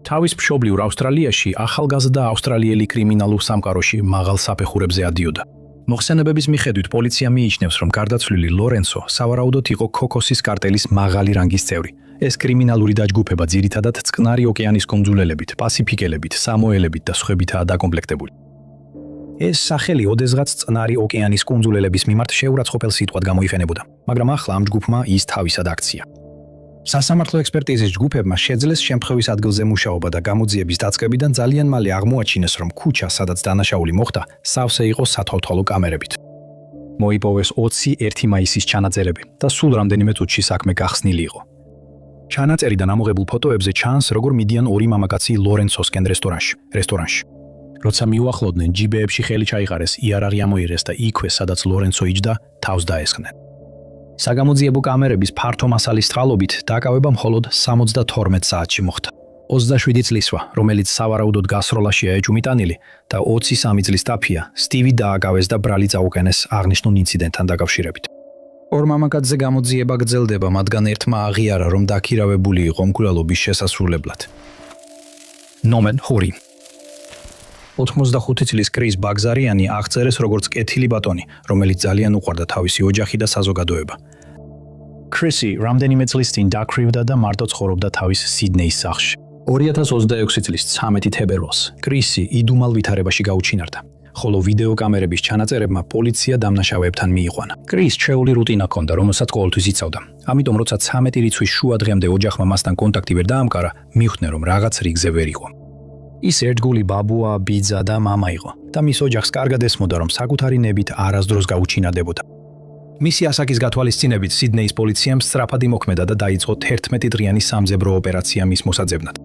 თავის მშობლიურ ავსტრალიაში ახალგაზრდა ავსტრალიელი კრიმინალურ სამყაროში მაღალ საფეხურებზე ადიოდა. მოხსენებების მიხედვით პოლიცია მიიჩნევს, რომ გარდაცვლილი ლორენცო სავარაუდოდ იყო ქოქოსის კარტელის მაღალი რანგის წევრი. ეს კრიმინალური დაჯგუფება ძირითადად წყნარი ოკეანის კუნძულელებით, პასიფიკელებით, სამოელებით და სხვებითაა დაკომპლექტებული. ეს სახელი ოდესღაც წყნარი ოკეანის კუნძულელების მიმართ შეურაცხყოფელ სიტყვად გამოიყენებოდა, მაგრამ ახლა ამ ჯგუფმა ის თავისად აქცია. სასამართლო ექსპერტიზის ჯგუფებმა შეძლეს შემთხვევის ადგილზე მუშაობა და გამოძიების დაწყებიდან ძალიან მალე აღმოაჩინეს, რომ ქუჩა, სადაც დანაშაული მოხდა, სავსე იყო სათვალთვალო კამერებით. მოიპოვეს 21 მაისის ჩანაწერები და სულ რამდენიმე წუთში საქმე გახსნილი იყო. ჩანაწერიდან ამოღებულ ფოტოებზე ჩანს, როგორ მიდიან 2 მამაკაცი ლორენცოსკენ რესტორანში. როცა მიუახლოვდნენ, ჯიბეებში ხელი ჩაიყარეს, იარაღი ამოიღეს და იქვე, სადაც ლორენცო იჯდა, თავს დაესხნენ. საგამოძიებო კამერების ფართო მასალის წყალობით დაკავება მხოლოდ 72 საათში მოხდა. 27 წლისვა, რომელიც სავარაუდოდ გასროლაშია ეჭვმიტანილი და 23 წლის ტაფია, სტივი დააკავეს და ბრალი წაუყენეს აღნიშნულ ინციდენტთან დაკავშირებით. ორ მამაკაცზე გამოძიება გრძელდება, მათგან ერთმა აღიარა, რომ დაქირავებული იყო მკვლელობის შესასრულებლად. ნომერ 2. 85 წლის კრის ბაგზარიანი აღწერეს როგორც კეთილი ბატონი, რომელიც ძალიან უყვარდა თავისი ოჯახი და საზოგადოება. კრისი რამდენიმე წლის წინ დაკრივდა და მარტო ცხოვრობდა თავის სიდნეის სახლში. 2026 წლის 13 თებერვალს კრისი იდუმალ ვითარებაში გაუჩინარდა, ხოლო ვიდეო კამერების ჩანაწერებმა პოლიცია დამნაშავეებთან მიიყვანა. კრის ჩვეული რუტინა ჰქონდა, რომელსაც ყოველთვის იცავდა. ამიტომ, როცა 13 რიცხვის შუა დღემდე ოჯახმა მასთან კონტაქტი ვერ დაამყარა, მიხვდნენ, რომ რაღაც რიგზე ვერ იყო. ის ერთგული ბაბუა, ბიძა და მამა იყო და მის ოჯახს კარგად ესმოდა, რომ საკუთარი ნებით არასდროს გაუჩინარდებოდა. მისი ასაკის გათვალისწინებით სიდნეის პოლიციამ სწრაფად იმოქმედა და დაიწყო 11 დღიანი სამძებრო ოპერაცია მის მოსაძებნად.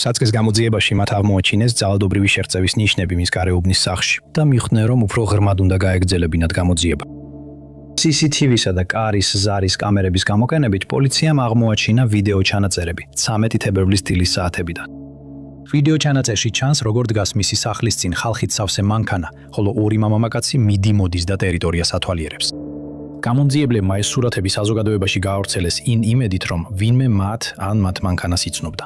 საწყის გამოძიებაში მათ აღმოაჩინეს ძალადობრივი შერწევის ნიშნები მის გარეუბნის სახლში და მიხვდნენ, რომ უფრო ღრმად უნდა გაეგრძელებინათ გამოძიება. CCTV-სა და კარის ზარის კამერების გამოყენებით პოლიციამ აღმოაჩინა ვიდეო ჩანაწერები 13 თებერვლის დილის საათებიდან. ვიდეო ჩანაწერში ჩანს, როგორ დგას მისი სახლის წინ ხალხით სავსე მანქანა, ხოლო ორი მამამაკაცი მიდი-მოდის და ტერიტორიას ათვალიერებს. გამომძიებლებმა ეს სურათები საზოგადოებაში გაავრცელეს იმ იმედით, რომ ვინმე მათ მანქანას იცნობდა.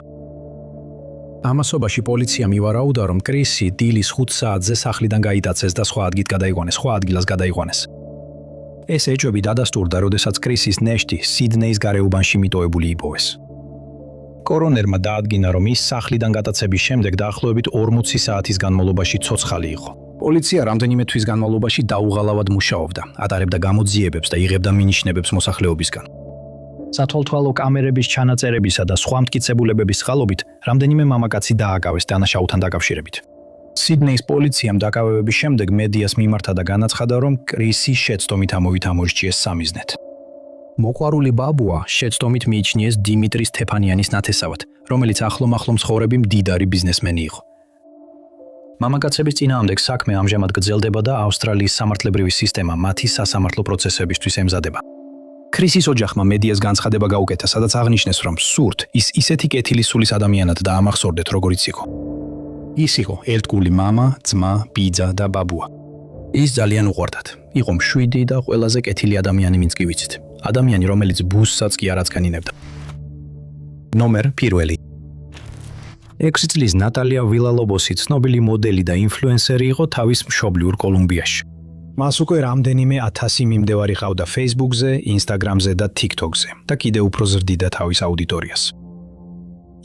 ამასობაში პოლიციამ ივარაუდა, რომ კრისი დილის 5 საათზე სახლიდან გაიტაცეს და სხვა ადგილას გადაიყვანეს. ეს ეჭვები დადასტურდა, როდესაც კრისის ნეშტი სიდნეის გარეუბანში მიტოვებული იპოვეს. კორონერმა დაადგინა, რომ ის სახლიდან გატაცების შემდეგ დაახლოებით 40 საათის განმავლობაში ცოცხალი იყო. პოლიცია რამდენიმე თვის განმავლობაში დაუღალავად მუშაობდა, ატარებდა გამოძიებებს და იღებდა მინიშნებებს მოსახლეობისგან. სათვალთვალო კამერების ჩანაწერებისა და სხვა მტკიცებულებების წყალობით რამდენიმე მამაკაცი დააკავეს დანაშაულთან დაკავშირებით. სიდნეის პოლიციამ დაკავებების შემდეგ მედიას მიმართა და განაცხადა, რომ კრისი შეცდომით ამოიჩიეს სამიზნედ. მოყვარული ბაბუა შეცდომით მიიჩნიეს დიმიტრი სტეფანიანის ნათესავად, რომელიც ახლომახლო მცხოვრები მდიდარი ბიზნესმენი იყო. მამაკაცების წინააღმდეგ საქმე ამჟამად გრძელდება და ავსტრალიის სამართლებრივი სისტემა მათი სასამართლო პროცესებისთვის ემზადება. კრისის ოჯახმა მედიას განცხადება გაუკეთა, სადაც აღნიშნეს, რომ სურთ ის ისეთი კეთილი სულის ადამიანად დაამახსოვრდეთ, როგორიც იყო. ის იყო ერთგული მამა, ძმა, ბიძა და ბაბუა. ის ძალიან უყვარდათ. იყო მშვიდი და ყველაზე კეთილი ადამიანი, ვინც კი ვიცით. ადამიანი, რომელიც ბუსსაც კი არ აცქანინებდა. ნომერ 1. 6 წლის ნატალია ვილალობოსი ცნობილი მოდელი და ინფლუენსერი იყო თავის მშობლიურ კოლუმბიაში. მას უკვე რამდენიმე 1000 მიმდევარი ყავდა Facebook-ზე, Instagram-ზე და TikTok-ზე და კიდევ უფრო ზრდიდა თავის აუდიტორიას.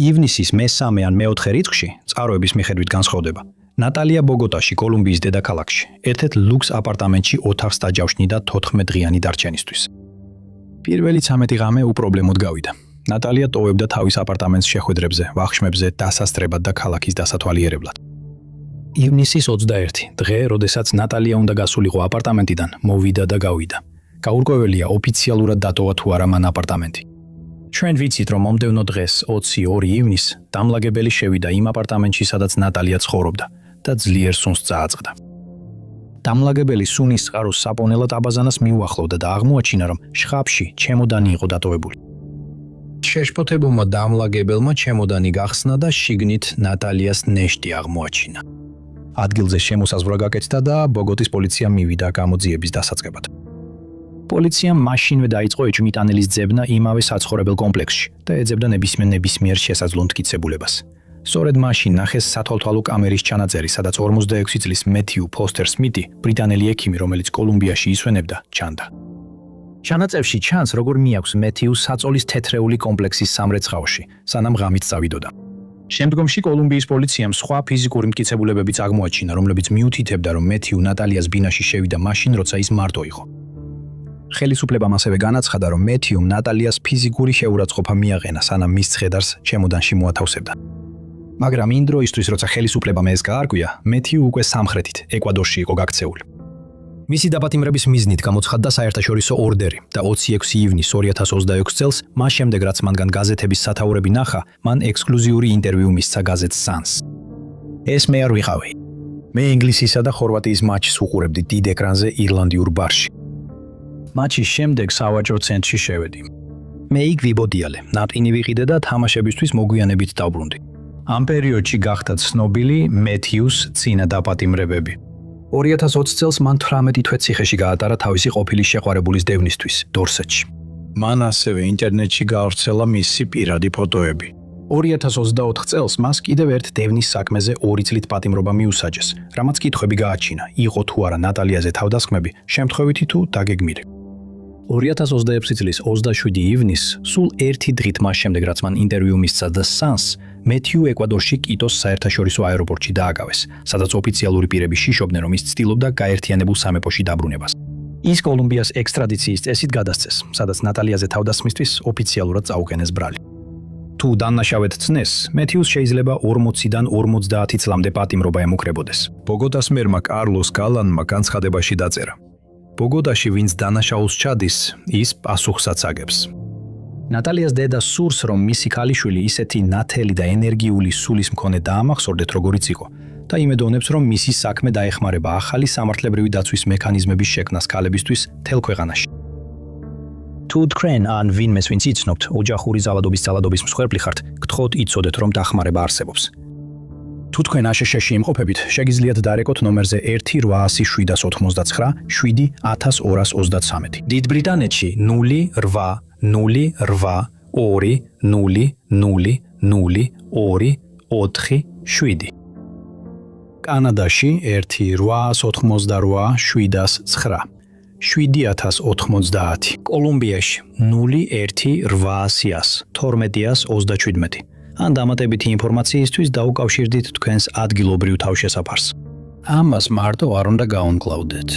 ივნისის მესამე ან მეოთხე რიცხვში, წყაროების მიხედვით განსხვავდება, ნატალია ბოგოტაში, კოლუმბიის დედაქალაქში, ერთ-ერთ ლუქს აპარტამენტში ოთახს დაჯავშნიდა 14 დღიანი დარჩენისთვის. პირველი 13 ღამე უპრობლემოდ გავიდა. ნატალია ტოვებდა თავის აპარტამენტს შეხვედრებზე, ვახშმებზე, დასასწრებად და ქალაქის დასათვალიერებლად. ივნისის 21 დღე, როდესაც ნატალია უნდა გასულიყო აპარტამენტიდან, მოვიდა და გავიდა. გაურკვეველია ოფიციალურად დატოვა თუ არა მან აპარტამენტი. ჩვენ ვიცით, რომ მომდევნო დღეს 22 ივნისს დამლაგებელი შევიდა იმ აპარტამენტში, სადაც ნატალია ცხოვრობდა და ძლიერ სუნს წააწყდა. დამლაგებელი სუნის წყაროს საპონელად აბაზანას მიუახლოვდა და აღმოაჩინა, რომ შხაპში ჩემოდანი იყო დატოვებული. შეშფოთებულმა დამლაგებელმა ჩემოდანი გახსნა და შიგნით ნატალიას ნეშტი აღმოაჩინა. ადგილზე შემოსაზღვრა გაკეთდა და ბოგოტის პოლიცია მივიდა გამოძიების დასაწყებად. პოლიციამ მაშინვე დაიწყო ეჭვმიტანილის ძებნა იმავე საცხოვრებელ კომპლექსში და ეძებდა ნებისმიერ შესაძლო მტკიცებულებას. სწორედ მაშინ ნახეს სათვალთვალო კამერის ჩანაწერი, სადაც 46 წლის მეთიუ ფოსტერ სმითი, ბრიტანელი ექიმი, რომელიც კოლუმბიაში ისვენებდა, ჩანდა. ჩანაწერში ჩანს, როგორ მიაქვს მეთიუ საწოლის თეთრეული კომპლექსის სამრეცხაოში, სანამ ღამით წავიდოდა. შემდგომში კოლუმბიის პოლიციამ სხვა ფიზიკური მტკიცებულებებიც აღმოაჩინა, რომლებიც მიუთითებდა, რომ მეთიუ ნატალიას ბინაში შევიდა მაშინ, როცა ის მარტო იყო. ხელისუფლებამ ასევე განაცხადა, რომ მეთიუმ ნატალიას ფიზიკური შეურაცხყოფა მიაყენა, სანამ მის ცხედარს ჩემოდანში მოათავსებდა. მაგრამ იმ დროისთვის, როცა ხელისუფლებამ ეს გაარკვია, მეთიუ უკვე სამხრეთით, ეკვადორში იყო გაქცეული. მისი დაპატიმრების მიზნით გამოცხადდა საერთაშორისო ორდერი და 26 ივნის 2026 წელს, მას შემდეგ რაც მანგან გაზეთების სათაურები ნახა, მან ექსკლუზიური ინტერვიუ მისცა გაზეთ Sun's. ეს მე არ ვიყავი. მე ინგლისისა და ხორვატიის მატჩს უყურებდი დიდ ეკრანზე ირლანდიურ ბარში. მატჩის შემდეგ სავაჭრო ცენტრში შევედი. მე იქ ვიბოდიალე, ნაპინი ვიყიდე და თამაშებისთვის მოგვიანებით დავბრუნდი. ამ პერიოდში გახდა ცნობილი მეთიუს წინა დაპატიმრებები. 2020 წელს მან 18 თვე ციხეში გაატარა თავისი ყოფილი შეყვარებულის დევნისთვის, დორსეტში. მან ასევე ინტერნეტში გაავრცელა მისი პირადი ფოტოები. 2024 წელს მას კიდევ ერთ დევნის საქმეზე 2 წლით პატიმრობა მიუსაჯეს, რამაც კითხვები გააჩინა, იყო თუ არა ნატალიაზე თავდასხმები, შემთხვევითი თუ დაგეგმილი. 2027 წლის 27 ივნისს, სულ 1 დღით მას შემდეგ, რაც მან ინტერვიუ მისცა The Sun's, მეთიუ ეკვადორში კიტოს საერთაშორისო აეროპორტში დააკავეს, სადაც ოფიციალური პირები შიშობდნენ, რომ ის ცდილობდა გაერთიანებულ სამეფოში დაბრუნებას. ის კოლუმბიას ექსტრადიციის წესით გადასცეს, სადაც ნატალიაზე თავდასხმისთვის ოფიციალურად წაუყენეს ბრალი. თუ დანაშავედ ცნეს, მეთიუს შეიძლება 40-დან 50 წლამდე პატიმრობა ემუქრებოდეს. ბოგოტას მერმა კარლოს გალანმა განცხადებაში დაწერა: ბოგოტაში ვინც დანაშაულს ჩადის, ის პასუხსაც აგებს. ნატალიას დედა სურს, რომ მისი ქალიშვილი ისეთი ნათელი და ენერგიული სულის მქონე დაამახსოვრდეთ, როგორიც იყო, და იმედოვნებს, რომ მისი საქმე დაეხმარება ახალი სამართლებრივი დაცვის მექანიზმების შექმნას ქალებისთვის მთელ ქვეყანაში. თუ თქვენ ან ვინმეს ვინც იცნობთ, ოჯახური ძალადობის მსხვერპლი ხართ, გთხოვთ იცოდეთ, რომ დახმარება არსებობს. თუ თქვენ აშშ-ში იმყოფებით, შეგიძლიათ დარეკოთ ნომერზე 1-800-799 7-1223. დიდ ბრიტანეთში 0800-200-4-7. კანადაში 1-888-709 7090. კოლუმბიაში 01-800-1217. ან დამატებითი ინფორმაციისთვის დაუკავშირდით თქვენს ადგილობრივ თავშესაფარს. ამას მარტო არ უნდა გაუმკლავდეთ.